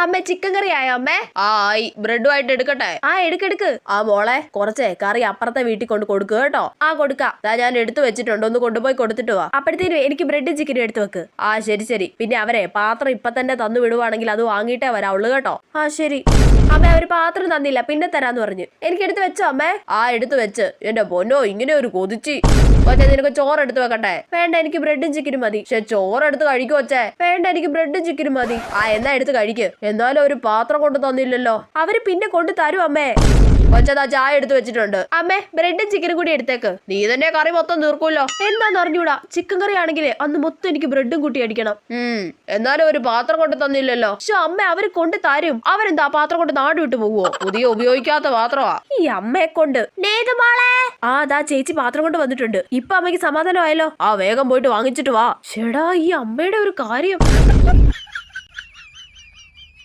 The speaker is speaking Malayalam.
അമ്മ ചിക്കൻ കറി ആയോ അമ്മേ? ആയി. ബ്രെഡുമായിട്ട് എടുക്കട്ടെ? ആ എടുക്കെടുക്ക്. ആ മോളെ കുറച്ചേ കറി അപ്പുറത്തെ വീട്ടിൽ കൊണ്ട് കൊടുക്കുക കേട്ടോ. ആ കൊടുക്കാം. ഞാൻ എടുത്തു വെച്ചിട്ടുണ്ട്, ഒന്ന് കൊണ്ടുപോയി കൊടുത്തിട്ട് വാ. അപ്പോഴത്തേനും എനിക്ക് ബ്രെഡും ചിക്കനും എടുത്തു വെക്ക്. ആ ശരി ശരി. പിന്നെ അവരെ പാത്രം ഇപ്പൊ തന്നെ തന്നു വിടുവാണെങ്കിൽ അത് വാങ്ങിയിട്ടേ വരാവുള്ളൂ കേട്ടോ. ആ ശരി. അമ്മ അവര് പാത്രം തന്നില്ല, പിന്നെ തരാന്ന് പറഞ്ഞു. എനിക്ക് എടുത്ത് വെച്ചോ അമ്മേ? ആ എടുത്തു വെച്ച്. എന്റെ പൊന്നോ, ഇങ്ങനെ ഒരു കൊതിച്ചി. കൊച്ചെ നിനക്ക് ചോറ് എടുത്ത് വെക്കട്ടെ? വേണ്ട, എനിക്ക് ബ്രെഡും ചിക്കനും മതി. പക്ഷെ ചോറെടുത്ത് കഴിക്കും കൊച്ചേ. വേണ്ട, എനിക്ക് ബ്രെഡും ചിക്കനും മതി. ആ എന്നാ എടുത്ത് കഴിക്ക്. എന്നാലും ഒരു പാത്രം കൊണ്ട് തന്നില്ലല്ലോ. അവര് പിന്നെ കൊണ്ട് തരും അമ്മേ. കൊച്ചതാ ചായ എടുത്ത് വെച്ചിട്ടുണ്ട്. അമ്മേ ബ്രെഡും ചിക്കനും കൂടി എടുത്തേക്ക്. നീ തന്നെ കറി മൊത്തം തീർക്കൂല്ലോ. എന്താന്ന് അറിഞ്ഞൂടാ, ചിക്കൻ കറി ആണെങ്കിലേ അന്ന് മൊത്തം എനിക്ക് ബ്രെഡും കൂട്ടി അടിക്കണം. എന്നാലും ഒരു പാത്രം കൊണ്ട് തന്നില്ലല്ലോ. പക്ഷെ അമ്മ അവര് കൊണ്ട് തരും. അവരെന്താ പാത്രം കൊണ്ട് നാട് വിട്ടു പോവോ? പുതിയ ഉപയോഗിക്കാത്ത പാത്രമാ ഈ അമ്മയെ കൊണ്ട്. ആ ദാ ചേച്ചി പാത്രം കൊണ്ട് വന്നിട്ടുണ്ട്. ഇപ്പൊ അമ്മയ്ക്ക് സമാധാനമായല്ലോ. ആ വേഗം പോയിട്ട് വാങ്ങിച്ചിട്ട് വാ. ചേടാ, ഈ അമ്മയുടെ ഒരു കാര്യം.